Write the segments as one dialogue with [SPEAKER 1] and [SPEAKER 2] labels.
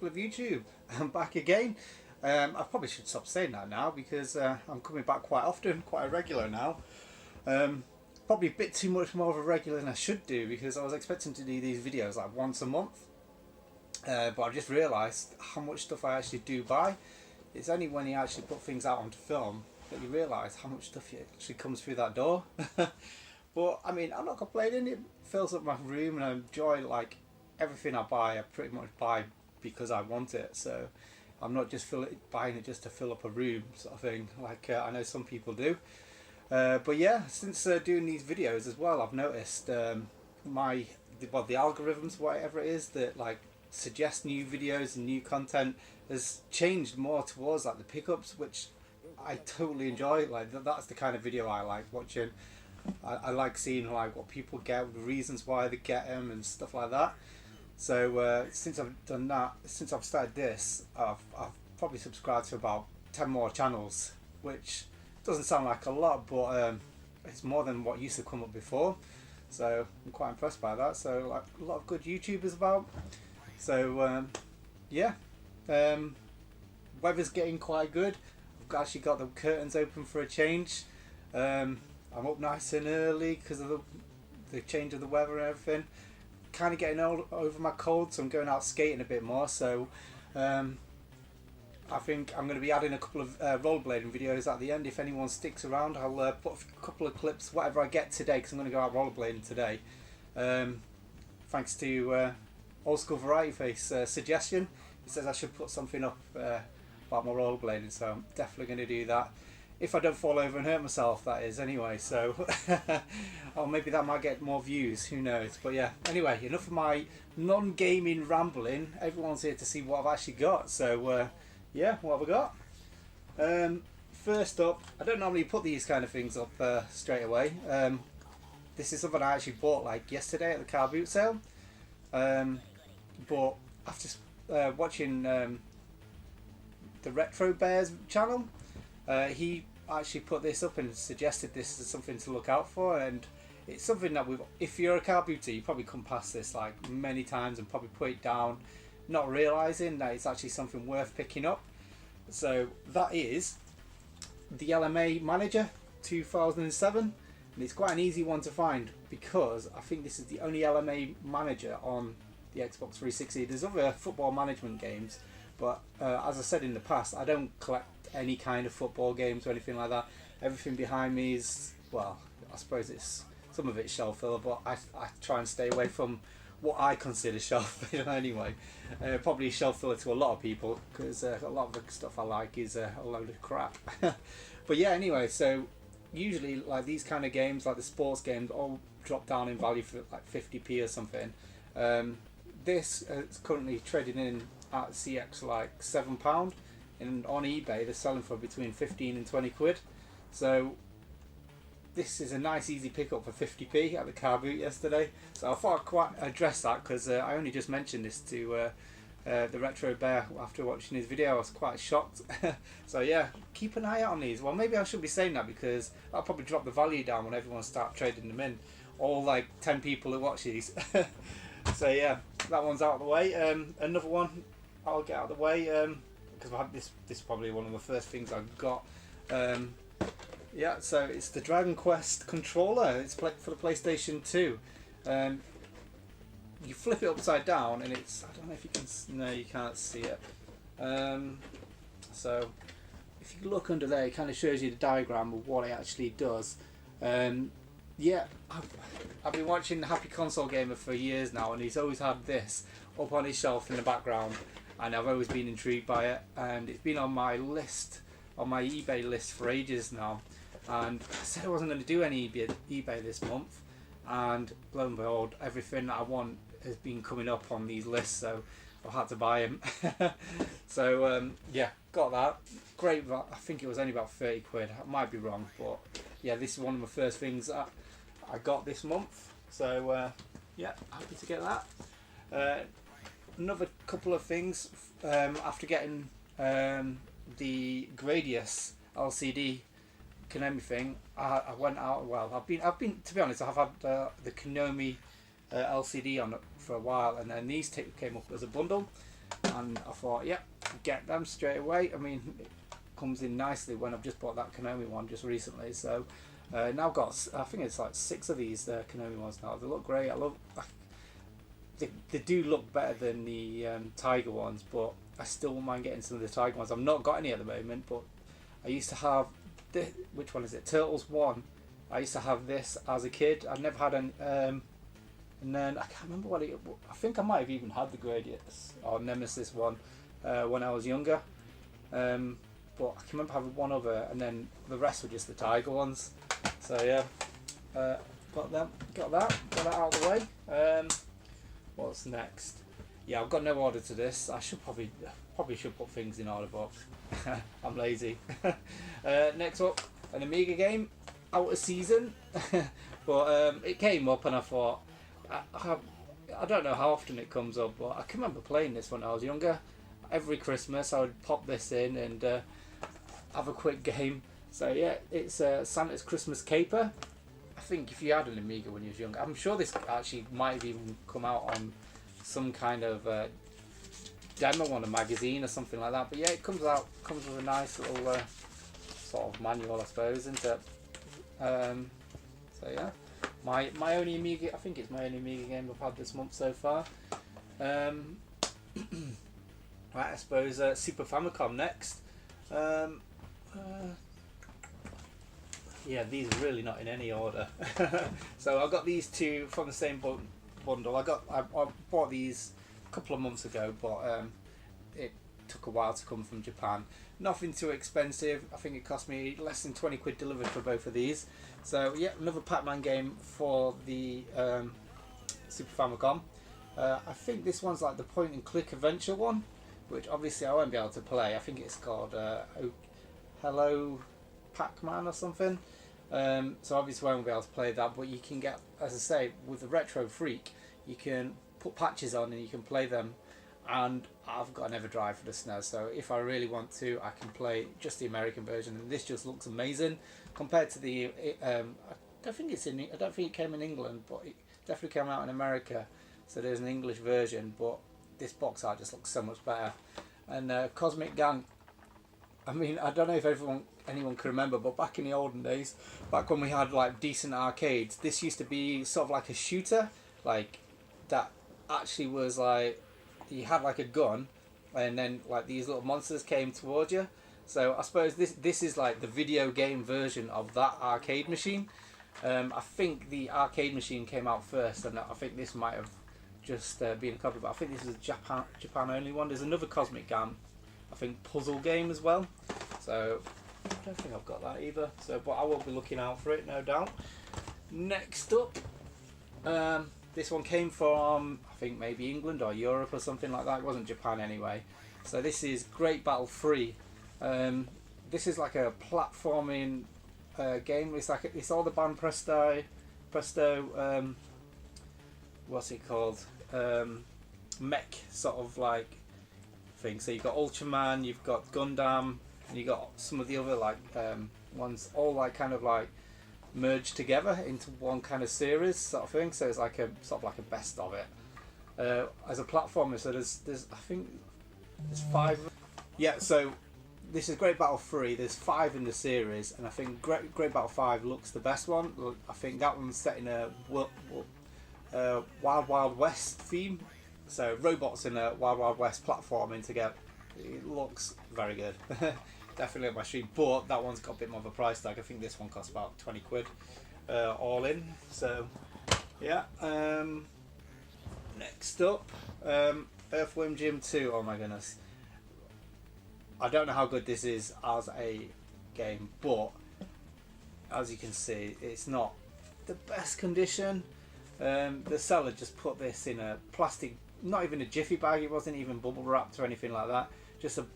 [SPEAKER 1] people of YouTube. I'm back again. I probably should stop saying that now because I'm coming back quite often, quite a regular now. Probably a bit too much more of a regular than I should do because I was expecting to do these videos like once a month. But I just realised how much stuff I actually do buy. It's only when you actually put things out onto film that you realise how much stuff actually comes through that door. But I mean, I'm not complaining. It fills up my room and I enjoy like everything I buy. I pretty much buy because I want it. So I'm not just buying it just to fill up a room sort of thing like I know some people do. But yeah, since doing these videos as well, I've noticed the algorithms, whatever it is, that like suggest new videos and new content has changed more towards like the pickups, which I totally enjoy. Like that's the kind of video I like watching. I like seeing like what people get, the reasons why they get them and stuff like that. So since I've done that, since I've started this, I've probably subscribed to about 10 more channels, which doesn't sound like a lot, but it's more than what used to come up before. So I'm quite impressed by that. So like a lot of good YouTubers about. So yeah, weather's getting quite good. I've actually got the curtains open for a change. I'm up nice and early because of the change of the weather and everything. Kind of getting over my cold, so I'm going out skating a bit more. So I think I'm going to be adding a couple of rollerblading videos at the end. If anyone sticks around, I'll put a couple of clips, whatever I get today, because I'm going to go out rollerblading today. Thanks to Old School Variety Face suggestion. He says I should put something up about my rollerblading, so I'm definitely going to do that. If I don't fall over and hurt myself, that is, anyway. So, or maybe that might get more views, who knows. But yeah, anyway, enough of my non-gaming rambling. Everyone's here to see what I've actually got. So, yeah, what have I got? First up, I don't normally put these kind of things up straight away. This is something I actually bought like yesterday at the car boot sale. But after watching the Retro Bears channel, he actually put this up and suggested this as something to look out for, and it's something that if you're a car booter, you probably come past this like many times and probably put it down, not realising that it's actually something worth picking up. So that is the LMA Manager 2007, and it's quite an easy one to find because I think this is the only LMA Manager on the Xbox 360. There's other football management games, but as I said in the past, I don't collect any kind of football games or anything like that. Everything behind me is, well, I suppose it's some of it's shelf filler, but I try and stay away from what I consider shelf filler anyway. Probably shelf filler to a lot of people because a lot of the stuff I like is a load of crap. But yeah, anyway, so usually like these kind of games, like the sports games, all drop down in value for like 50p or something. This is currently trading in at CX like £7, and on eBay they're selling for between 15 and 20 quid. So this is a nice easy pickup for 50p at the car boot yesterday. So I thought I'd quite address that because I only just mentioned this to the Retro Bear after watching his video. I was quite shocked. So yeah, keep an eye out on these. Well, maybe I should be saying that because I'll probably drop the value down when everyone starts trading them in. All like 10 people who watch these. So yeah, that one's out of the way. Another one I'll get out of the way because I had this is probably one of the first things I got. Yeah, so it's the Dragon Quest controller. It's for the PlayStation 2. You flip it upside down and it's, I don't know if you can, no you can't see it. So if you look under there, it kind of shows you the diagram of what it actually does. Yeah, I've been watching Happy Console Gamer for years now, and he's always had this up on his shelf in the background, and I've always been intrigued by it, and it's been on my list, on my eBay list for ages now, and I said I wasn't going to do any eBay this month, and lo and behold, everything that I want has been coming up on these lists, so I've had to buy them. So yeah, got that. Great, I think it was only about 30 quid, I might be wrong, but yeah, this is one of the first things that I got this month, so yeah, happy to get that. Another couple of things, after getting the Gradius LCD Konami thing, I went out, well, I've been to be honest, I've had the Konami LCD on it for a while, and then these came up as a bundle, and I thought, yep, get them straight away. I mean, it comes in nicely when I've just bought that Konami one just recently. So now I've got, I think it's like 6 of these Konami ones now. They look great. They do look better than the Tiger ones, but I still wouldn't mind getting some of the Tiger ones. I've not got any at the moment, but I used to have which one is it? Turtles 1. I used to have this as a kid. I'd never had any. And then I can't remember what it. I think I might have even had the Gradius or Nemesis one when I was younger. But I can remember having one other, and then the rest were just the Tiger ones. So yeah, got that out of the way. What's next? Yeah, I've got no order to this. I should probably should put things in order, but I'm lazy. Next up, an Amiga game, out of season, but it came up and I thought, I don't know how often it comes up, but I can remember playing this when I was younger. Every Christmas I would pop this in and have a quick game. So yeah, it's Santa's Christmas Caper. I think if you had an Amiga when you was younger, I'm sure this actually might have even come out on some kind of demo on a magazine or something like that. But yeah, it comes with a nice little sort of manual, I suppose, isn't it? So yeah, my only Amiga, I think it's my only Amiga game I've had this month so far. Right, I suppose Super Famicom next. Yeah, these are really not in any order. So I got these two from the same bundle. I bought these a couple of months ago, but it took a while to come from Japan. Nothing too expensive. I think it cost me less than 20 quid delivered for both of these. So yeah, another Pac-Man game for the Super Famicom. I think this one's like the point and click adventure one, which obviously I won't be able to play. I think it's called Hello Pac-Man or something. So obviously I won't be able to play that, but you can get, as I say, with the Retro Freak, you can put patches on and you can play them. And I've got an EverDrive for the SNES, so if I really want to, I can play just the American version. And this just looks amazing compared to the. I don't think it came in England, but it definitely came out in America. So there's an English version, but this box art just looks so much better. And Cosmic Gang. I mean, I don't know if anyone can remember, but back in the olden days, back when we had like decent arcades, this used to be sort of like a shooter, like that actually was like you had like a gun, and then like these little monsters came towards you. So I suppose this is like the video game version of that arcade machine. I think the arcade machine came out first, and I think this might have just been a copy, but I think this is a Japan only one. There's another Cosmic Gang, I think, puzzle game as well. So I don't think I've got that either. So, but I will be looking out for it, no doubt. Next up, this one came from, I think, maybe England or Europe or something like that. It wasn't Japan anyway. So this is Great Battle 3. This is like a platforming game. It's all the band Presto. What's it called? Mech sort of like thing. So you've got Ultraman, you've got Gundam, and you've got some of the other like ones, all like kind of like merged together into one kind of series sort of thing. So it's like a sort of like a best of it as a platformer. So there's I think there's 5. Yeah, so this is Great Battle 3. There's 5 in the series, and I think Great Battle 5 looks the best one. I think that one's set in a Wild Wild West theme. So robots in a Wild Wild West platforming together. It looks very good. Definitely up my street, but that one's got a bit more of a price tag. I think this one costs about 20 quid all in. So yeah. Next up, Earthworm Jim 2. Oh my goodness. I don't know how good this is as a game, but as you can see, it's not the best condition. The seller just put this in a plastic, not even a jiffy bag, it wasn't even bubble wrapped or anything like that, just a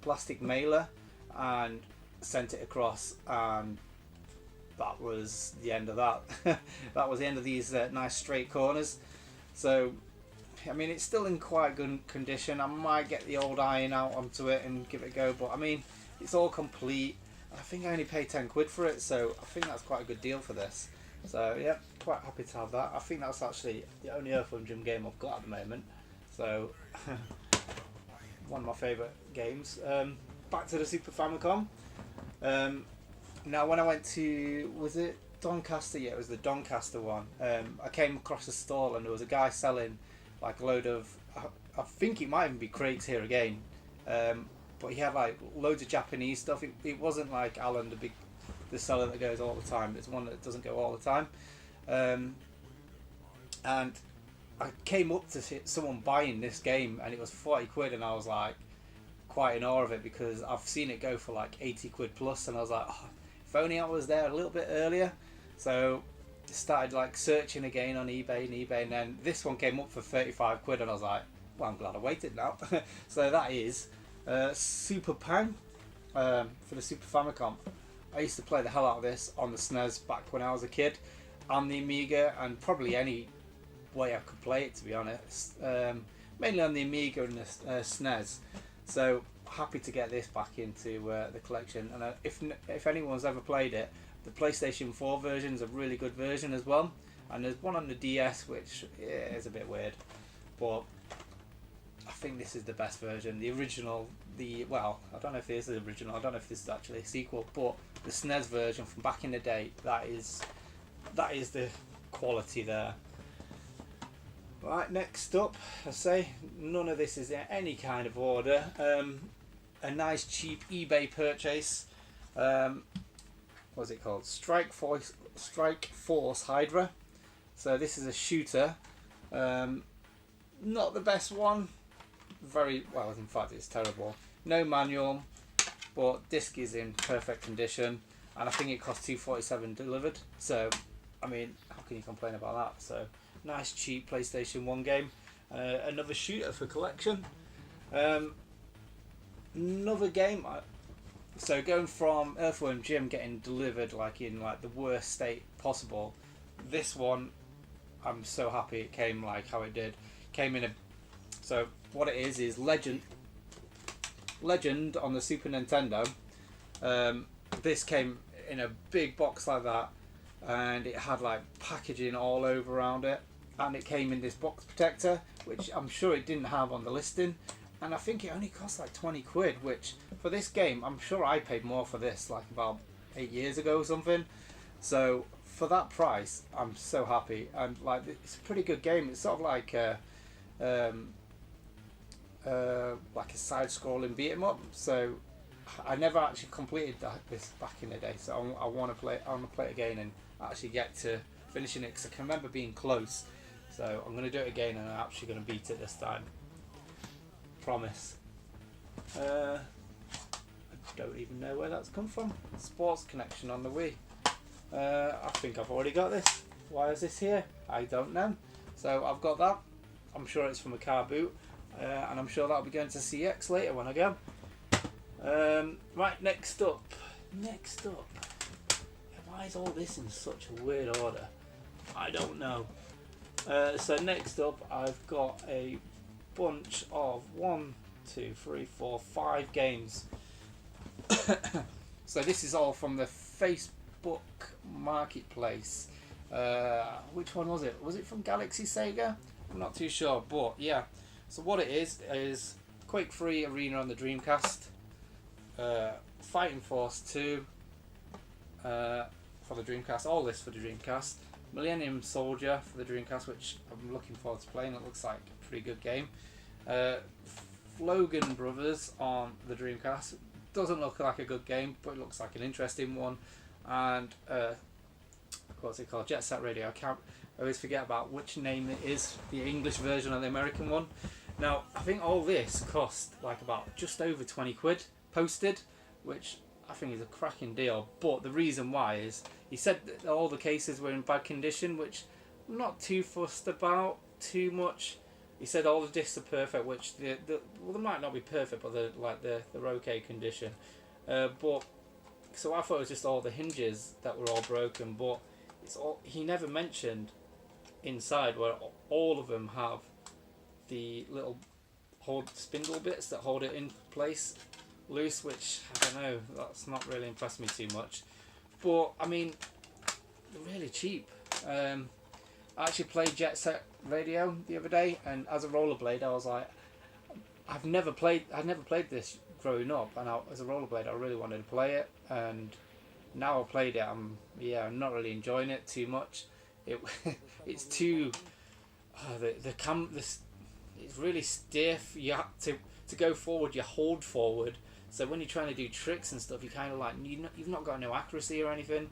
[SPEAKER 1] plastic mailer, and sent it across, and that was the end of that. That was the end of these nice straight corners. So I mean, it's still in quite good condition. I might get the old iron out onto it and give it a go, but I mean, it's all complete. I think I only paid 10 quid for it, so I think that's quite a good deal for this. So yeah, quite happy to have that. I think that's actually the only Earthworm Jim game I've got at the moment. So one of my favourite games. Back to the Super Famicom. Now when I went to, was it Doncaster? Yeah, it was the Doncaster one. I came across a stall and there was a guy selling like a load of, I think it might even be crates here again, but he had like loads of Japanese stuff. It wasn't like Alan, the seller that goes all the time. It's one that doesn't go all the time. And I came up to someone buying this game and it was 40 quid, and I was like quite in awe of it because I've seen it go for like 80 quid plus, and I was like, oh, if only I was there a little bit earlier. So started like searching again on eBay, and then this one came up for 35 quid, and I was like, well, I'm glad I waited now. So that is Super Pang for the Super Famicom. I used to play the hell out of this on the SNES back when I was a kid, on the Amiga, and probably any way I could play it, to be honest. Mainly on the Amiga and the SNES. So happy to get this back into the collection. And if anyone's ever played it, the PlayStation 4 version is a really good version as well. And there's one on the DS which is a bit weird, but I think this is the best version. The original, well, I don't know if this is the original. I don't know if this is actually a sequel, but the SNES version from back in the day, that is the quality there. Right, next up, I say none of this is in any kind of order. A nice cheap eBay purchase. What's it called? Strike Force Hydra. So this is a shooter. Not the best one. Very well, in fact, it's terrible. No manual, but disc is in perfect condition, and I think it cost $247 delivered. So, I mean, how can you complain about that? So, nice cheap PlayStation 1 game. Another shooter for collection. Another game. So going from Earthworm Jim getting delivered like in like the worst state possible, this one, I'm so happy it came like how it did. Came in a, so what it is Legend on the Super Nintendo. This came in a big box like that, and it had like packaging all over around it, and it came in this box protector, which I'm sure it didn't have on the listing, and I think it only cost like 20 quid, which for this game, I'm sure I paid more for this like about 8 years ago or something. So for that price, I'm so happy, and like it's a pretty good game. It's sort of like a side-scrolling beat 'em up. So I never actually completed this back in the day, so I want to play. I want to play it again and actually get to finishing it, because I can remember being close. So I'm going to do it again, and I'm actually going to beat it this time. Promise. I don't even know where that's come from. Sports Connection on the Wii. I think I've already got this. Why is this here? I don't know. So I've got that. I'm sure it's from a car boot, and I'm sure that'll be going to CX later when I go. Right, next up. Why is all this in such a weird order? I don't know. So next up, I've got a bunch of 5 games. So this is all from the Facebook Marketplace. Which one was it? Was it from Galaxy Sega? I'm not too sure, but yeah. So what it is Quake 3 Arena on the Dreamcast, Fighting Force 2 for the Dreamcast, all this for the Dreamcast, Millennium Soldier for the Dreamcast, which I'm looking forward to playing. It looks like a pretty good game. Logan Brothers on the Dreamcast. Doesn't look like a good game, but it looks like an interesting one. And what's it called? Jet Set Radio. I always forget about which name it is, the English version and the American one. Now, I think all this cost like about just over 20 quid posted, which I think is a cracking deal. But the reason why is he said that all the cases were in bad condition, which I'm not too fussed about too much. He said all the discs are perfect, which well, they might not be perfect, but they're okay condition. But so I thought it was just all the hinges that were all broken, but it's all, he never mentioned inside where all of them have the little spindle bits that hold it in place loose, which I don't know, that's not really impressed me too much. But I mean, they're really cheap. I actually played Jet Set Radio the other day, and as a rollerblade I was like, I'd never played this growing up, and as a rollerblade, I really wanted to play it, and now I've played it. I'm not really enjoying it too much. It it's too it's really stiff. You have to go forward. You hold forward. So when you're trying to do tricks and stuff, you kind of like you've not got no accuracy or anything.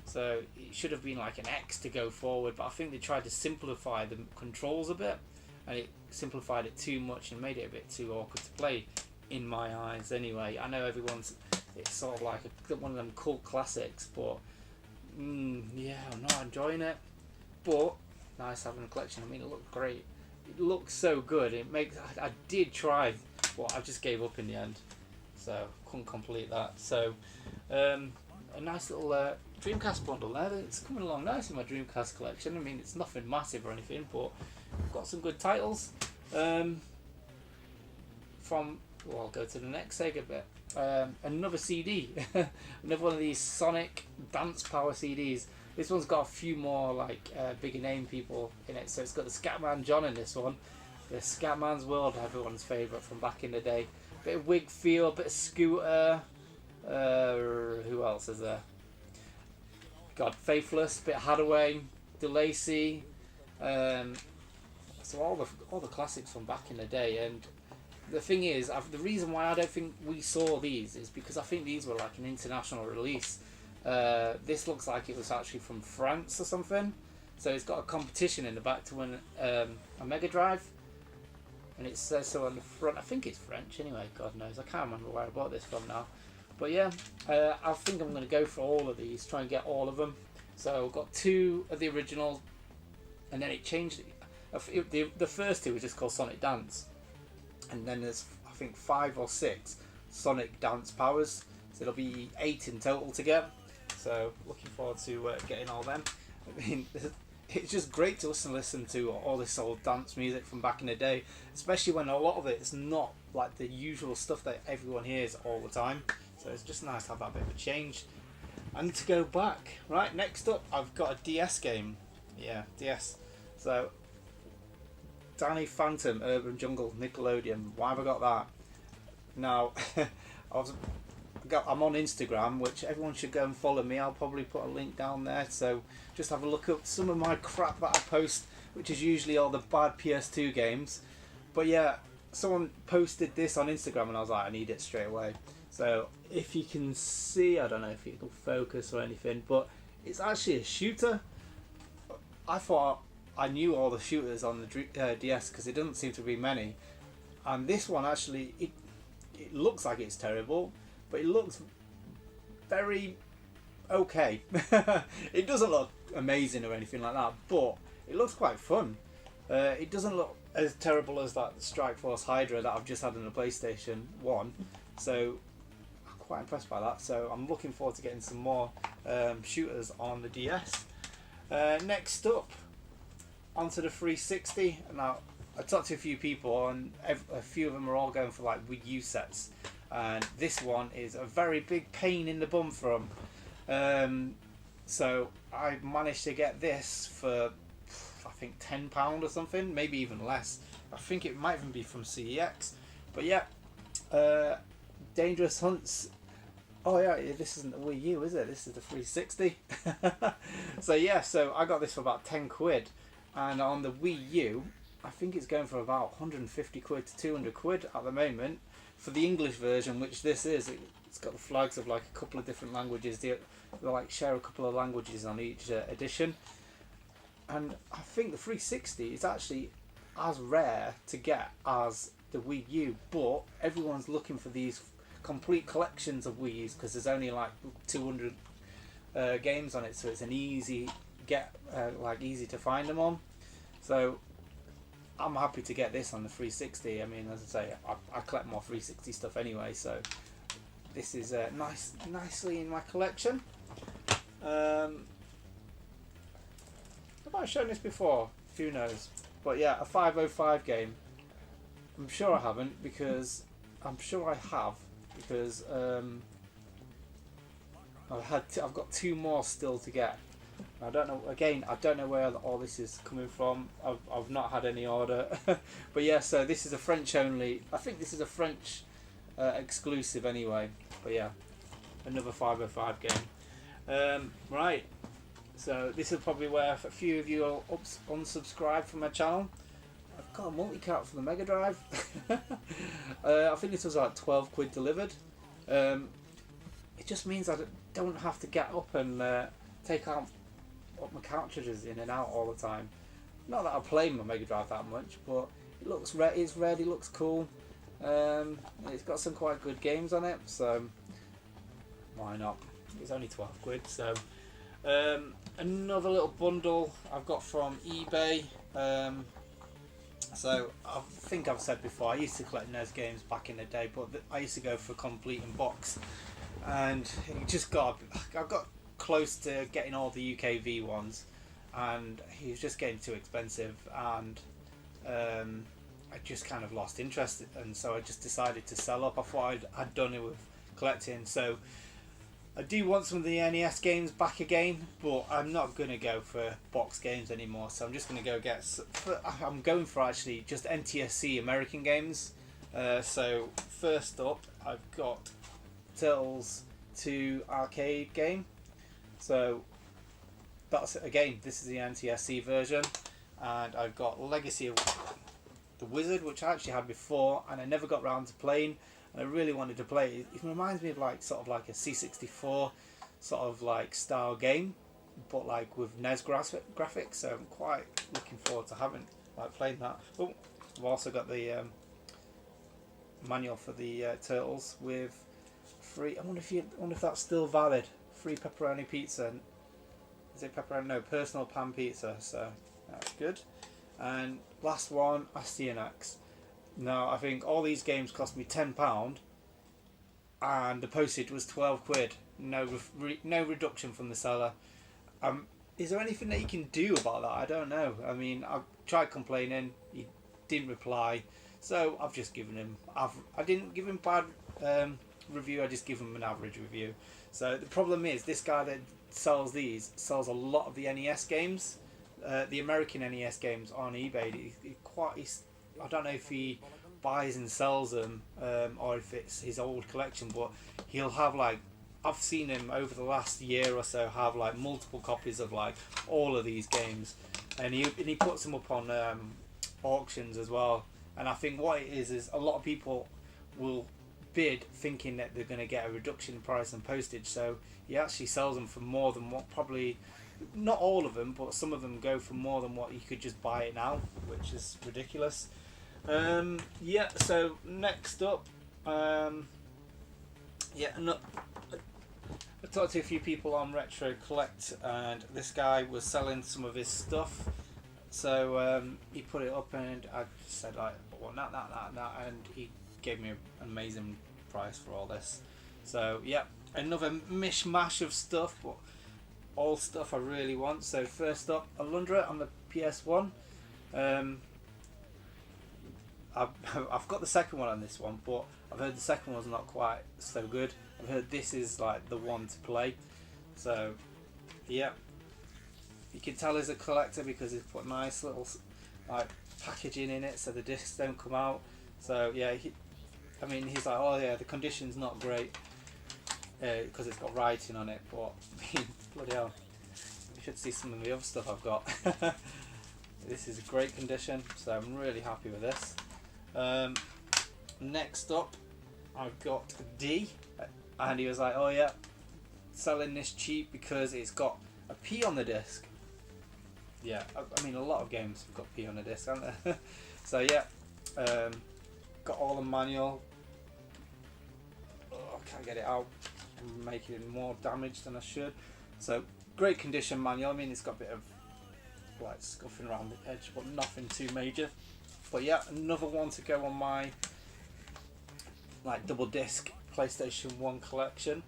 [SPEAKER 1] So it should have been like an X to go forward, but I think they tried to simplify the controls a bit, and it simplified it too much and made it a bit too awkward to play, in my eyes. Anyway, I know it's sort of like one of them cult classics, but yeah, I'm not enjoying it. But nice having a collection. I mean, it looked great. It looks so good. I did try, but I just gave up in the end, so couldn't complete that. So a nice little Dreamcast bundle there. It's coming along nice in my Dreamcast collection. I mean, it's nothing massive or anything, but I've got some good titles. I'll go to the next Sega bit. Another CD, another one of these Sonic Dance Power CDs. This one's got a few more like bigger name people in it. So it's got the Scatman John in this one. The Scatman's World, everyone's favourite from back in the day. Bit of Wigfield, bit of Scooter. Who else is there? God, Faithless, bit of Hadaway, DeLacy. So all the classics from back in the day. And the thing is, the reason why I don't think we saw these is because I think these were like an international release. This looks like it was actually from France or something. So it's got a competition in the back to win a Mega Drive. And it says so on the front. I think it's French anyway, God knows. I can't remember where I bought this from now. But yeah, I think I'm going to go for all of these, try and get all of them. So I've got 2 of the originals, and then it changed. The first 2 was just called Sonic Dance. And then there's, I think, 5 or 6 Sonic Dance Powers. So there'll be 8 in total to get. So looking forward to getting all them. I mean, it's just great to listen to all this old dance music from back in the day, especially when a lot of it is not like the usual stuff that everyone hears all the time. So it's just nice to have that bit of a change. And to go back. Right, next up, I've got a DS game. Yeah, DS. So, Danny Phantom, Urban Jungle, Nickelodeon. Why have I got that? Now, I'm on Instagram, which everyone should go and follow me. I'll probably put a link down there. So just have a look up some of my crap that I post, which is usually all the bad PS2 games. But yeah, someone posted this on Instagram and I was like, I need it straight away. So if you can see, I don't know if it'll focus or anything, but it's actually a shooter. I thought I knew all the shooters on the DS because it doesn't seem to be many. And this one actually, it looks like it's terrible, but it looks very okay. It doesn't look amazing or anything like that, but it looks quite fun. It doesn't look as terrible as that Strike Force Hydra that I've just had on the PlayStation 1. So I'm quite impressed by that. So I'm looking forward to getting some more shooters on the DS. Next up, onto the 360. Now, I talked to a few people and a few of them are all going for like Wii U sets. And this one is a very big pain in the bum for them. So I managed to get this for, I think, £10 or something, maybe even less. I think it might even be from CEX. But yeah, Dangerous Hunts. Oh yeah, this isn't the Wii U, is it? This is the 360. So yeah, so I got this for about 10 quid. And on the Wii U, I think it's going for about 150 quid to 200 quid at the moment. For the English version, which this is, it's got the flags of like a couple of different languages. They like share a couple of languages on each edition. And I think the 360 is actually as rare to get as the Wii U, but everyone's looking for these complete collections of Wii U's because there's only like 200 games on it, so it's an easy get, easy to find them on. So I'm happy to get this on the 360. I mean, as I say, I collect more 360 stuff anyway, so this is nicely in my collection. Have I shown this before? Who knows? But yeah, a 505 game. I'm sure I haven't, because I'm sure I have, because I've got 2 more still to get. I don't know. Again, I don't know where all this is coming from. I've not had any order, but yeah. So this is a French only. I think this is a French exclusive anyway. But yeah, another 505 game. Right. So this is probably where a few of you will unsubscribe from my channel. I've got a multi-cart for the Mega Drive. I think this was like 12 quid delivered. It just means I don't have to get up and take out my cartridges in and out all the time. Not that I play my Mega Drive that much, but it looks it's red, it looks cool. It's got some quite good games on it, so why not? It's only 12 quid. So another little bundle I've got from eBay. So I think I've said before, I used to collect NES games back in the day, but I used to go for complete in box, and I got close to getting all the UKV ones, and he was just getting too expensive, and I just kind of lost interest, and so I just decided to sell up. I thought I'd done it with collecting, so I do want some of the NES games back again, but I'm not going to go for box games anymore, so I'm just going to go I'm going for actually just NTSC American games. So first up, I've got Turtles 2 arcade game. So that's, again, this is the NTSC version, and I've got Legacy of the Wizard, which I actually had before, and I never got round to playing. And I really wanted to play it. It reminds me of sort of like a C64 sort of like style game, but like with NES graphics. So I'm quite looking forward to playing that. Oh, I've also got the manual for the Turtles with free. I wonder if that's still valid. Free pepperoni pizza. Is it pepperoni? No, personal pan pizza. So that's good. And last one, Astyanax. Now, I think all these games cost me £10, and the postage was 12 quid. No reduction from the seller. Is there anything that you can do about that? I don't know. I mean, I tried complaining. He didn't reply, so I've just given him. I didn't give him bad review. I just give him an average review. So the problem is, this guy that sells these sells a lot of the NES games, the American NES games on eBay. I don't know if he buys and sells them or if it's his old collection, but he'll have I've seen him over the last year or so have multiple copies of all of these games, and he puts them up on auctions as well. And I think what it is a lot of people will bid thinking that they're going to get a reduction in price and postage, so he actually sells them for more than what, probably not all of them, but some of them go for more than what you could just buy it now, which is ridiculous. Yeah, so next up, I talked to a few people on Retro Collect, and this guy was selling some of his stuff, so he put it up, and I said I want that, and he gave me an amazing price for all this. So yeah, another mishmash of stuff, but all stuff I really want. So first up, Alundra on the PS1. I've got the second one on this one, but I've heard the second one's not quite so good. I've heard this is the one to play. So yeah, you can tell he's a collector because he's put nice little packaging in it so the discs don't come out. So yeah, he's like, oh yeah, the condition's not great because it's got writing on it, but bloody hell, you should see some of the other stuff I've got. This is a great condition, so I'm really happy with this. Next up, I've got D, and he was like, oh yeah, selling this cheap because it's got a P on the disc. Yeah, I mean a lot of games have got P on the disc, haven't they? So yeah, got all the manual. Oh, I can't get it out. I'm making more damage than I should. So great condition manual. I mean, it's got a bit of scuffing around the edge, but nothing too major. But yeah, another one to go on my double disc PlayStation 1 collection,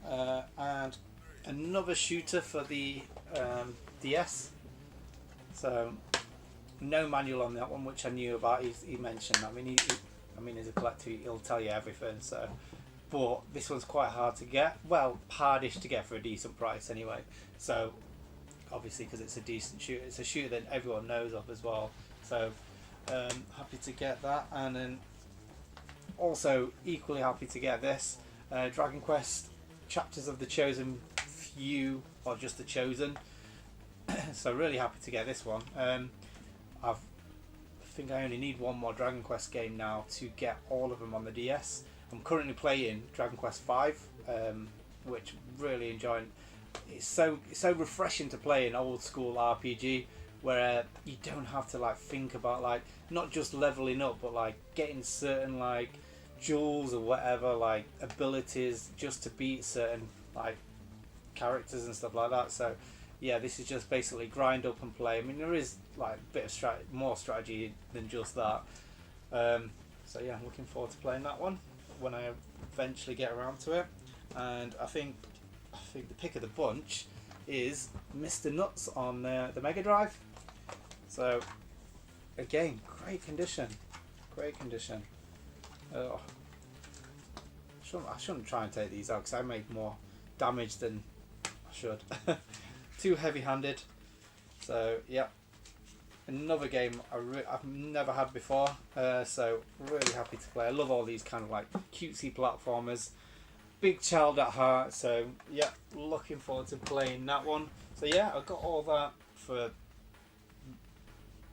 [SPEAKER 1] and another shooter for the DS. So no manual on that one, which I knew about. He mentioned. I mean, he's a collector. He'll tell you everything. So, but this one's quite hard to get. Well, hardish to get for a decent price anyway. So obviously because it's a decent shooter. It's a shooter that everyone knows of as well. So happy to get that, and then also equally happy to get this Dragon Quest Chapters of the Chosen Few, or just the Chosen. So really happy to get this one. I think I only need one more Dragon Quest game now to get all of them on the DS. I'm currently playing Dragon Quest V, which really enjoying. It's so refreshing to play an old school RPG where you don't have to like think about like not just leveling up, but like getting certain like jewels or whatever, like abilities just to beat certain like characters and stuff like that. So yeah, this is just basically grind up and play. I mean, there is like a bit of more strategy than just that. So yeah, I'm looking forward to playing that one when I eventually get around to it. And I think the pick of the bunch is Mr. Nuts on the Mega Drive. So again, great condition. Oh, I shouldn't try and take these out because I make more damage than I should. Too heavy-handed. So yeah, another game I've never had before. So really happy to play. I love all these kind of like cutesy platformers. Big child at heart. So yeah, looking forward to playing that one. So yeah, I got all that for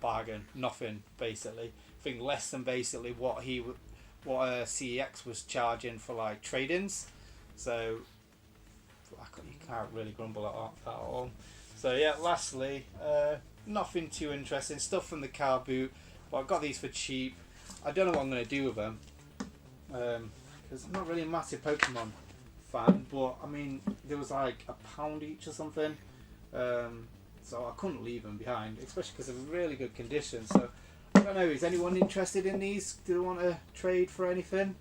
[SPEAKER 1] bargain, nothing basically. I think less than basically what CEX was charging for like trade-ins. So you can't really grumble at that at all. So yeah, lastly, nothing too interesting stuff from the car boot, but I've got these for cheap. I don't know what I'm going to do with them because I'm not really a massive Pokemon fan, but I mean there was like £1 each or something, so I couldn't leave them behind, especially because they're really good condition. So I don't know, is anyone interested in these? Do they want to trade for anything?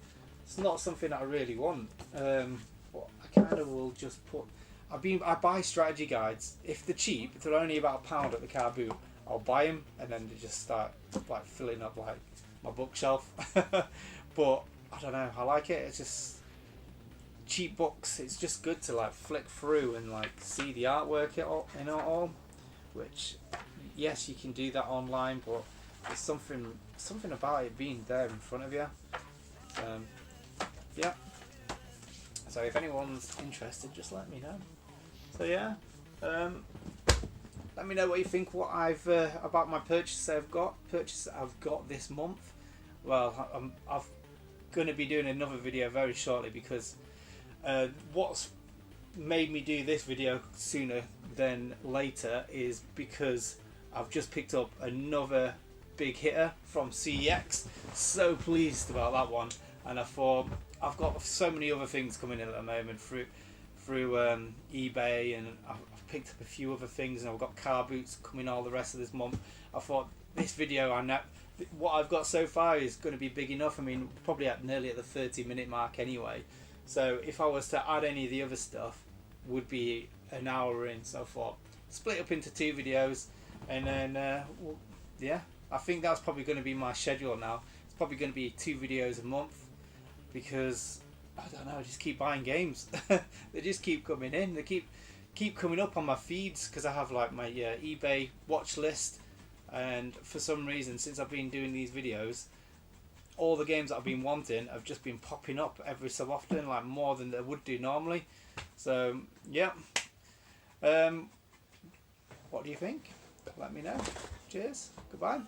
[SPEAKER 1] It's not something that I really want, but I kind of will just put. I buy strategy guides. If they're cheap, if they're only about £1 at the car boot, I'll buy them and then they just start like filling up like my bookshelf. But I don't know, I like it. It's just cheap books. It's just good to like flick through and like see the artwork in it all. Which, yes, you can do that online, but there's something about it being there in front of you. Yeah. So if anyone's interested, just let me know. So yeah, let me know what you think. What I've about my purchases I've got this month. Well, I'm going to be doing another video very shortly because what's made me do this video sooner than later is because I've just picked up another big hitter from CEX. So pleased about that one, and I thought I've got so many other things coming in at the moment through eBay, and I've picked up a few other things, and I've got car boots coming all the rest of this month. I thought this video what I've got so far is going to be big enough. I mean, probably nearly at the 30-minute mark anyway. So if I was to add any of the other stuff, would be an hour in. So I thought split up into 2 videos, and then yeah, I think that's probably going to be my schedule now. It's probably going to be 2 videos a month because I don't know, I just keep buying games. They just keep coming in. They keep coming up on my feeds because I have like my eBay watch list, and for some reason since I've been doing these videos, all the games that I've been wanting have just been popping up every so often, like more than they would do normally. So yeah, what do you think? Let me know. Cheers. Goodbye.